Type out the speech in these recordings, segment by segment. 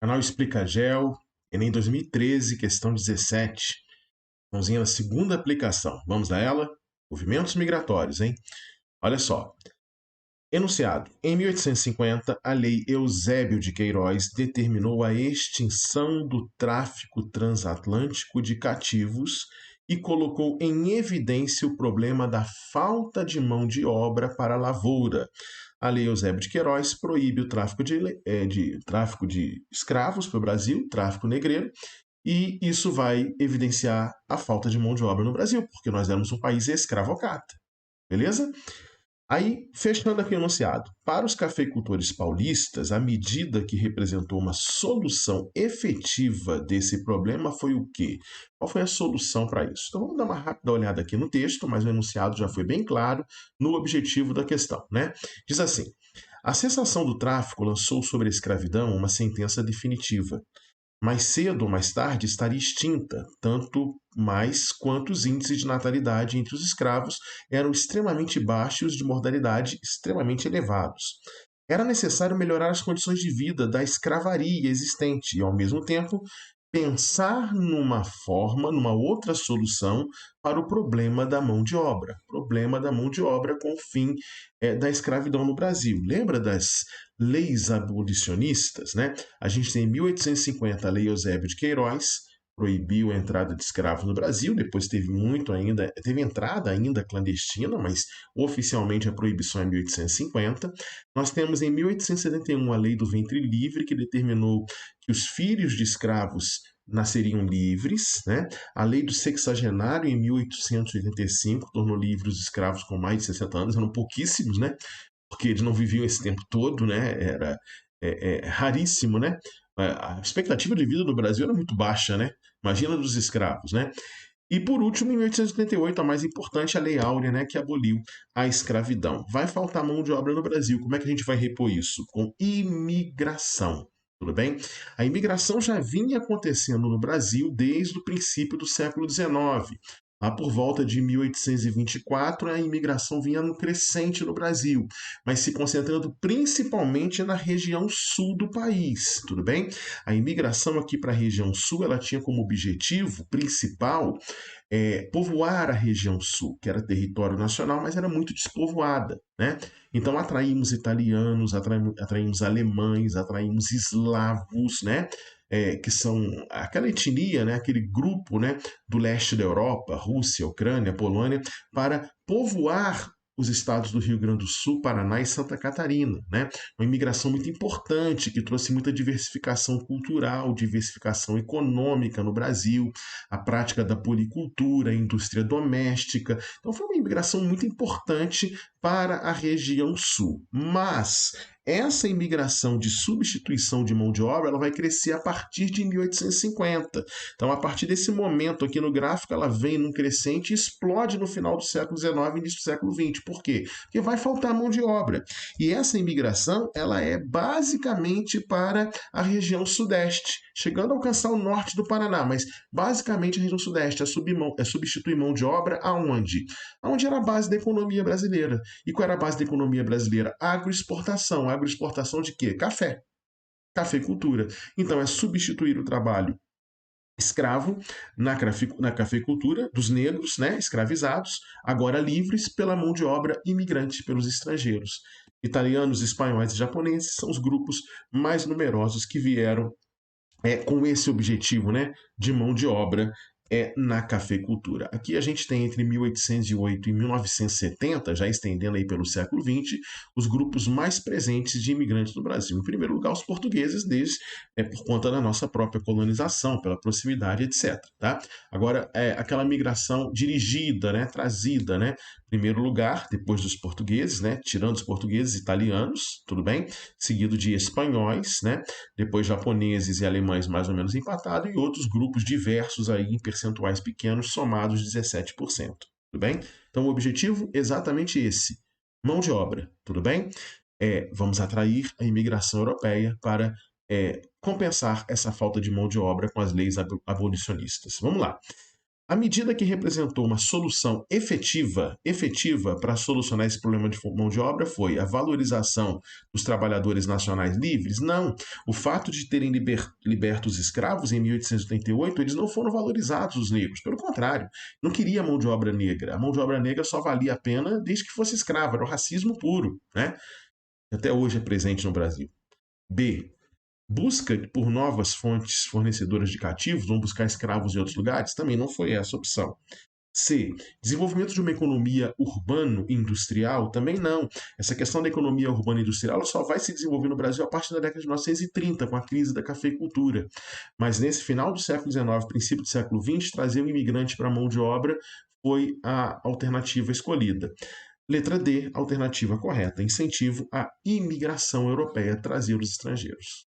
Canal Explica Gel, Enem 2013, questão 17. Vamos na segunda aplicação. Vamos a ela? Movimentos migratórios, hein? Olha só. Enunciado. Em 1850, a Lei Eusébio de Queiroz determinou a extinção do tráfico transatlântico de cativos e colocou em evidência o problema da falta de mão de obra para a lavoura. A Lei Eusébio de Queiroz proíbe o tráfico de escravos para o Brasil, tráfico negreiro, e isso vai evidenciar a falta de mão de obra no Brasil, porque nós éramos um país escravocrata. Beleza? Aí, fechando aqui o enunciado, para os cafeicultores paulistas, a medida que representou uma solução efetiva desse problema foi o quê? Qual foi a solução para isso? Então vamos dar uma rápida olhada aqui no texto, mas o enunciado já foi bem claro no objetivo da questão, né? Diz assim: a cessação do tráfico lançou sobre a escravidão uma sentença definitiva. Mais cedo ou mais tarde estaria extinta, tanto mais quanto os índices de natalidade entre os escravos eram extremamente baixos e os de mortalidade extremamente elevados. Era necessário melhorar as condições de vida da escravaria existente e, ao mesmo tempo, pensar numa outra solução para o problema da mão de obra. Problema da mão de obra com o fim da escravidão no Brasil. Lembra das leis abolicionistas, né? A gente tem em 1850 a Lei Eusébio de Queiroz, proibiu a entrada de escravos no Brasil, depois teve entrada ainda clandestina, mas oficialmente a proibição é 1850. Nós temos em 1871 a Lei do Ventre Livre, que determinou que os filhos de escravos nasceriam livres, né? A Lei do Sexagenário, em 1885, tornou livres os escravos com mais de 60 anos, eram pouquíssimos, né? Porque eles não viviam esse tempo todo, né? Era raríssimo, né? A expectativa de vida no Brasil era muito baixa, né? Imagina dos escravos, né? E por último, em 1878, a mais importante, a Lei Áurea, né, que aboliu a escravidão. Vai faltar mão de obra no Brasil. Como é que a gente vai repor isso? Com imigração. Tudo bem? A imigração já vinha acontecendo no Brasil desde o princípio do século XIX. Lá por volta de 1824, a imigração vinha no crescente no Brasil, mas se concentrando principalmente na região sul do país, tudo bem? A imigração aqui para a região sul, ela tinha como objetivo principal povoar a região sul, que era território nacional, mas era muito despovoada, né? Então atraímos italianos, atraímos alemães, atraímos eslavos, né? Que são aquela etnia, né? Aquele grupo, né? Do leste da Europa, Rússia, Ucrânia, Polônia, para povoar os estados do Rio Grande do Sul, Paraná e Santa Catarina, né? Uma imigração muito importante que trouxe muita diversificação cultural, diversificação econômica no Brasil, a prática da policultura, a indústria doméstica. Então foi uma imigração muito importante para a região sul. Mas essa imigração de substituição de mão de obra, ela vai crescer a partir de 1850. Então, a partir desse momento aqui no gráfico, ela vem num crescente e explode no final do século XIX e início do século XX. Por quê? Porque vai faltar mão de obra. E essa imigração, ela é basicamente para a região sudeste, chegando a alcançar o norte do Paraná, mas basicamente a região sudeste é substituir mão de obra aonde? Aonde era a base da economia brasileira. E qual era a base da economia brasileira? Agroexportação. Agroexportação de quê? Café. Cafeicultura. Então é substituir o trabalho escravo na cafeicultura dos negros, né, escravizados, agora livres pela mão de obra imigrante, pelos estrangeiros. Italianos, espanhóis e japoneses são os grupos mais numerosos que vieram com esse objetivo, né, de mão de obra na cafeicultura. Aqui a gente tem entre 1808 e 1970, já estendendo aí pelo século XX, os grupos mais presentes de imigrantes no Brasil. Em primeiro lugar, os portugueses, por conta da nossa própria colonização, pela proximidade, etc. Tá? Agora, aquela migração dirigida, né, trazida, né, em primeiro lugar, depois dos portugueses, né, tirando os portugueses, italianos, tudo bem? Seguido de espanhóis, né, depois japoneses e alemães mais ou menos empatado, e outros grupos diversos aí em percentuais pequenos, somados 17%. Tudo bem? Então o objetivo é exatamente esse: mão de obra, tudo bem? Vamos atrair a imigração europeia para compensar essa falta de mão de obra com as leis abolicionistas. Vamos lá. A medida que representou uma solução efetiva para solucionar esse problema de mão de obra foi a valorização dos trabalhadores nacionais livres? Não. O fato de terem liberto os escravos em 1888, eles não foram valorizados, os negros. Pelo contrário, não queria mão de obra negra. A mão de obra negra só valia a pena desde que fosse escrava. Era o racismo puro, né? Até hoje é presente no Brasil. B. Busca por novas fontes fornecedoras de cativos, vão buscar escravos em outros lugares? Também não foi essa a opção. C. Desenvolvimento de uma economia urbano-industrial? Também não. Essa questão da economia urbano-industrial só vai se desenvolver no Brasil a partir da década de 1930, com a crise da cafeicultura. Mas nesse final do século XIX, princípio do século XX, trazer um imigrante para a mão de obra foi a alternativa escolhida. Letra D, alternativa correta. Incentivo à imigração europeia, trazer os estrangeiros.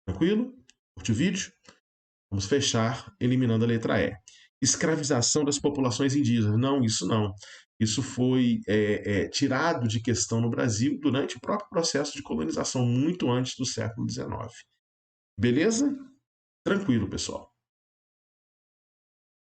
Tranquilo? Curte o vídeo? Vamos fechar eliminando a letra E. Escravização das populações indígenas. Não, isso não. Isso foi tirado de questão no Brasil durante o próprio processo de colonização, muito antes do século XIX. Beleza? Tranquilo, pessoal.